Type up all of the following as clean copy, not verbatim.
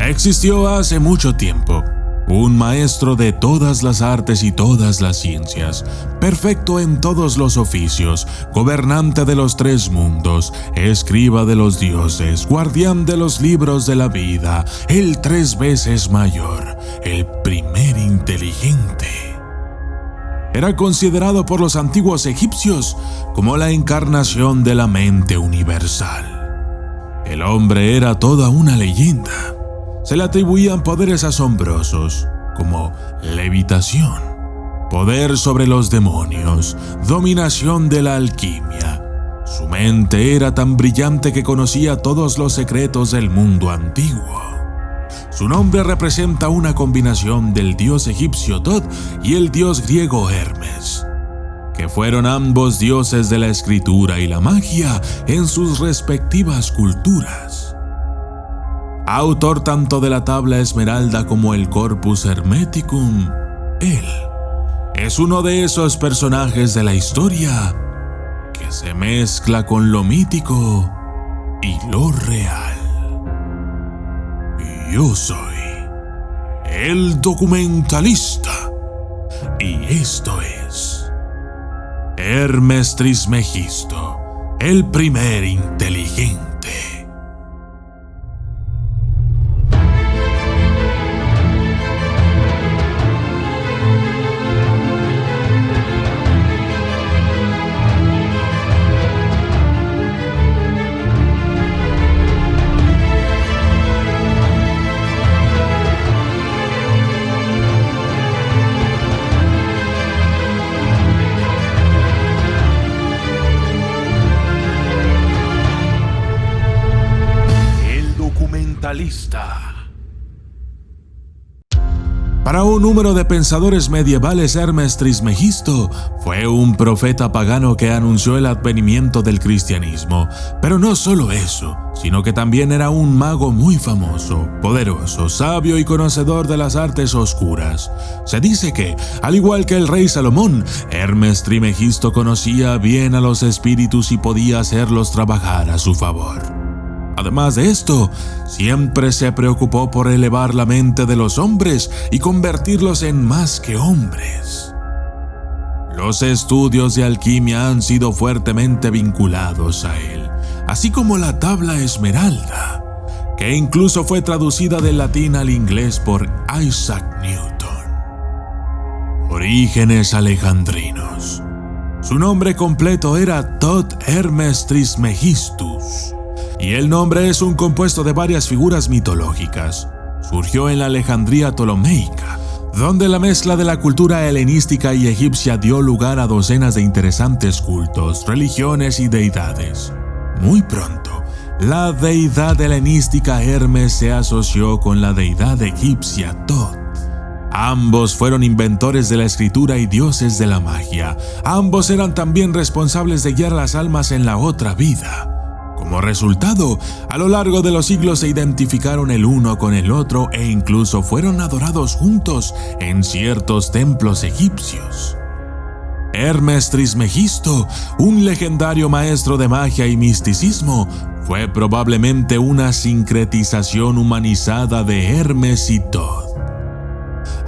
Existió hace mucho tiempo un maestro de todas las artes y todas las ciencias, perfecto en todos los oficios, gobernante de los tres mundos, escriba de los dioses, guardián de los libros de la vida, el 3 veces mayor, el primer inteligente. Era considerado por los antiguos egipcios como la encarnación de la mente universal. El hombre era toda una leyenda. Se le atribuían poderes asombrosos, como levitación, poder sobre los demonios, dominación de la alquimia. Su mente era tan brillante que conocía todos los secretos del mundo antiguo. Su nombre representa una combinación del dios egipcio Thoth y el dios griego Hermes, que fueron ambos dioses de la escritura y la magia en sus respectivas culturas. Autor tanto de la tabla esmeralda como el Corpus Hermeticum, él es uno de esos personajes de la historia que se mezcla con lo mítico y lo real. Yo soy el documentalista y esto es Hermes Trismegisto, el primer inteligente. Para un número de pensadores medievales, Hermes Trismegisto fue un profeta pagano que anunció el advenimiento del cristianismo. Pero no solo eso, sino que también era un mago muy famoso, poderoso, sabio y conocedor de las artes oscuras. Se dice que, al igual que el rey Salomón, Hermes Trismegisto conocía bien a los espíritus y podía hacerlos trabajar a su favor. Además de esto, siempre se preocupó por elevar la mente de los hombres y convertirlos en más que hombres. Los estudios de alquimia han sido fuertemente vinculados a él, así como la tabla esmeralda, que incluso fue traducida del latín al inglés por Isaac Newton. Orígenes alejandrinos. Su nombre completo era Thoth Hermes Trismegistus, y el nombre es un compuesto de varias figuras mitológicas. Surgió en la Alejandría ptolomeica, donde la mezcla de la cultura helenística y egipcia dio lugar a docenas de interesantes cultos, religiones y deidades. Muy pronto, la deidad helenística Hermes se asoció con la deidad egipcia Thoth. Ambos fueron inventores de la escritura y dioses de la magia. Ambos eran también responsables de guiar las almas en la otra vida. Como resultado, a lo largo de los siglos se identificaron el uno con el otro e incluso fueron adorados juntos en ciertos templos egipcios. Hermes Trismegisto, un legendario maestro de magia y misticismo, fue probablemente una sincretización humanizada de Hermes y Thoth.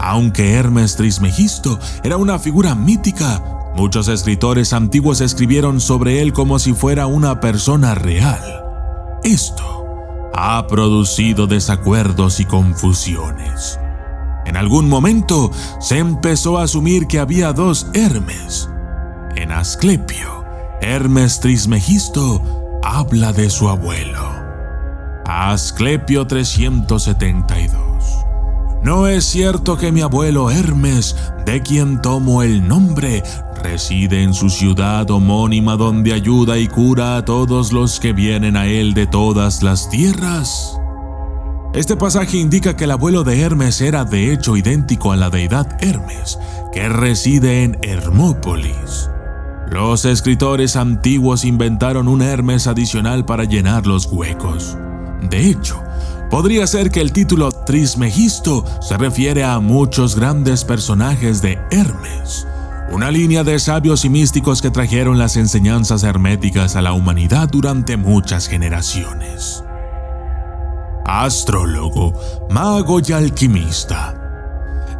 Aunque Hermes Trismegisto era una figura mítica, muchos escritores antiguos escribieron sobre él como si fuera una persona real. Esto ha producido desacuerdos y confusiones. En algún momento se empezó a asumir que había dos Hermes. En Asclepio, Hermes Trismegisto habla de su abuelo. Asclepio 372. No es cierto que mi abuelo Hermes, de quien tomo el nombre, reside en su ciudad homónima donde ayuda y cura a todos los que vienen a él de todas las tierras. Este pasaje indica que el abuelo de Hermes era de hecho idéntico a la deidad Hermes, que reside en Hermópolis. Los escritores antiguos inventaron un Hermes adicional para llenar los huecos. De hecho, podría ser que el título Trismegisto se refiere a muchos grandes personajes de Hermes, una línea de sabios y místicos que trajeron las enseñanzas herméticas a la humanidad durante muchas generaciones. astrólogo, mago y alquimista.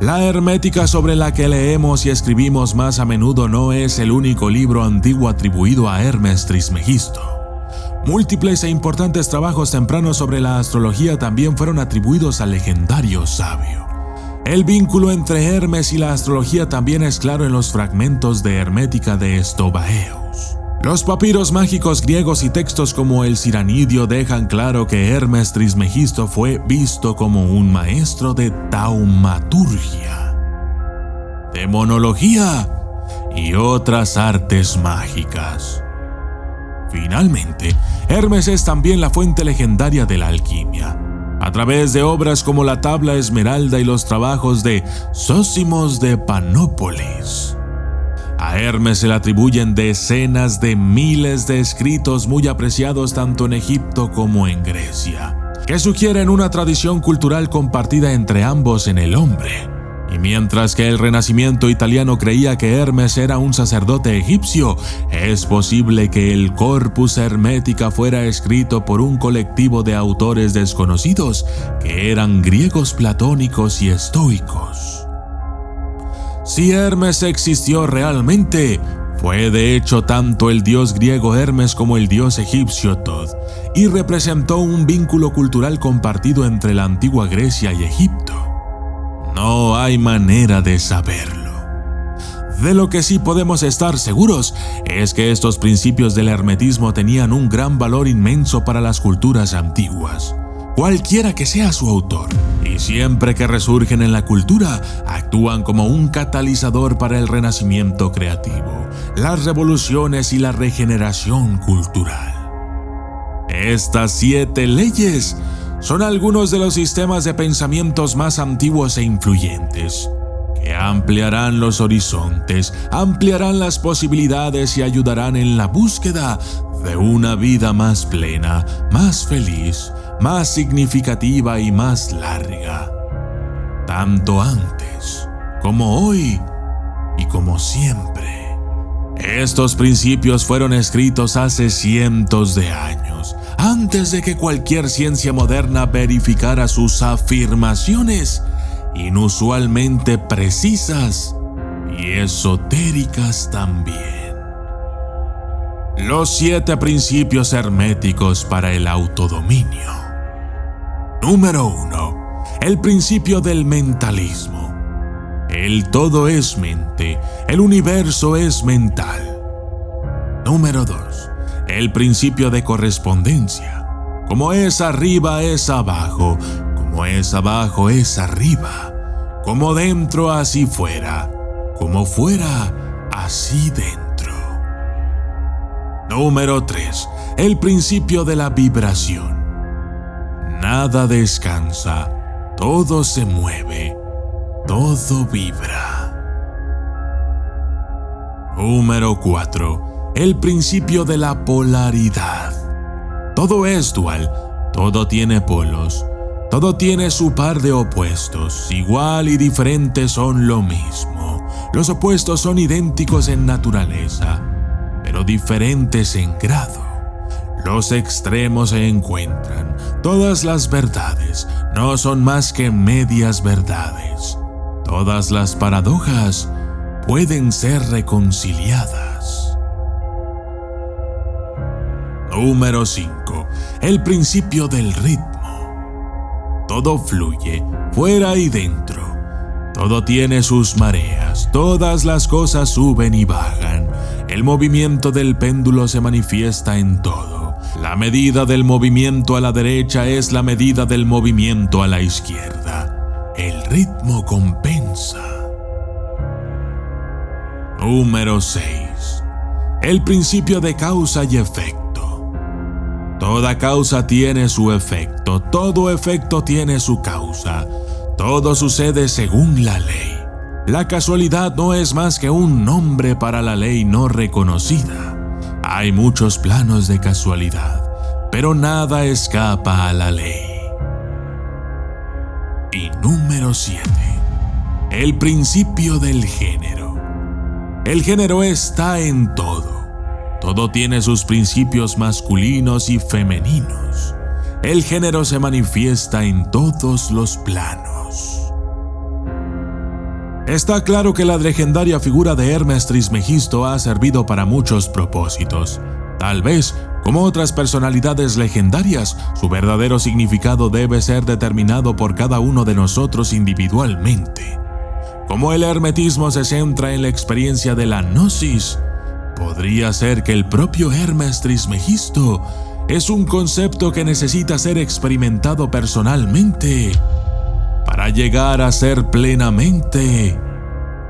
La hermética sobre la que leemos y escribimos más a menudo no es el único libro antiguo atribuido a Hermes Trismegisto. Múltiples e importantes trabajos tempranos sobre la astrología también fueron atribuidos al legendario sabio. El vínculo entre Hermes y la astrología también es claro en los fragmentos de hermética de Estobaeus. Los papiros mágicos griegos y textos como el Siranidio dejan claro que Hermes Trismegisto fue visto como un maestro de taumaturgia, demonología y otras artes mágicas. Finalmente, Hermes es también la fuente legendaria de la alquimia, a través de obras como la Tabla Esmeralda y los trabajos de Zósimos de Panópolis. A Hermes se le atribuyen decenas de miles de escritos muy apreciados tanto en Egipto como en Grecia, que sugieren una tradición cultural compartida entre ambos en el hombre. Y mientras que el Renacimiento italiano creía que Hermes era un sacerdote egipcio, es posible que el Corpus Hermetica fuera escrito por un colectivo de autores desconocidos que eran griegos platónicos y estoicos. Si Hermes existió realmente, fue de hecho tanto el dios griego Hermes como el dios egipcio Thoth, y representó un vínculo cultural compartido entre la antigua Grecia y Egipto. No hay manera de saberlo. De lo que sí podemos estar seguros es que estos principios del hermetismo tenían un gran valor inmenso para las culturas antiguas, cualquiera que sea su autor, y siempre que resurgen en la cultura, actúan como un catalizador para el renacimiento creativo, las revoluciones y la regeneración cultural. Estas 7 leyes son algunos de los sistemas de pensamientos más antiguos e influyentes, que ampliarán los horizontes, ampliarán las posibilidades y ayudarán en la búsqueda de una vida más plena, más feliz, más significativa y más larga, tanto antes como hoy y como siempre. Estos principios fueron escritos hace cientos de años, antes de que cualquier ciencia moderna verificara sus afirmaciones, inusualmente precisas y esotéricas también. Los 7 principios herméticos para el autodominio. Número 1. El principio del mentalismo. El todo es mente, el universo es mental. Número 2. El principio de correspondencia. Como es arriba es abajo, como es abajo es arriba, como dentro así fuera, como fuera así dentro. Número 3. El principio de la vibración. Nada descansa, todo se mueve, todo vibra. Número 4. El principio de la polaridad. Todo es dual, todo tiene polos, todo tiene su par de opuestos, igual y diferente son lo mismo. Los opuestos son idénticos en naturaleza, pero diferentes en grado. Los extremos se encuentran. Todas las verdades no son más que medias verdades. Todas las paradojas pueden ser reconciliadas. Número 5. El principio del ritmo. Todo fluye, fuera y dentro. Todo tiene sus mareas, todas las cosas suben y bajan. El movimiento del péndulo se manifiesta en todo. La medida del movimiento a la derecha es la medida del movimiento a la izquierda. El ritmo compensa. Número 6. El principio de causa y efecto. Toda causa tiene su efecto, todo efecto tiene su causa. Todo sucede según la ley. La casualidad no es más que un nombre para la ley no reconocida. Hay muchos planos de casualidad, pero nada escapa a la ley. Y número 7. El principio del género. El género está en todo. Todo tiene sus principios masculinos y femeninos. el género se manifiesta en todos los planos. Está claro que la legendaria figura de Hermes Trismegisto ha servido para muchos propósitos. Tal vez, como otras personalidades legendarias, su verdadero significado debe ser determinado por cada uno de nosotros individualmente. Como el hermetismo se centra en la experiencia de la gnosis, podría ser que el propio Hermes Trismegisto es un concepto que necesita ser experimentado personalmente para llegar a ser plenamente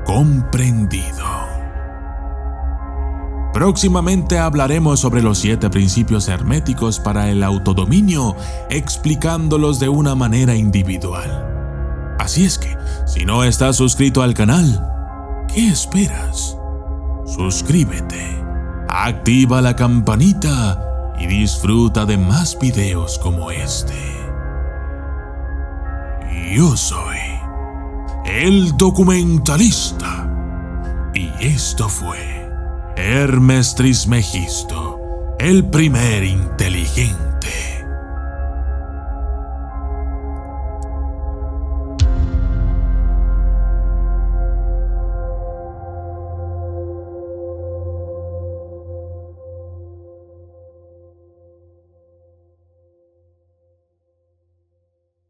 comprendido. Próximamente hablaremos sobre los 7 principios herméticos para el autodominio, explicándolos de una manera individual. Así es que, si no estás suscrito al canal, ¿qué esperas? Suscríbete, activa la campanita y disfruta de más videos como este. Yo soy el documentalista y esto fue Hermes Trismegisto, el primer inteligente.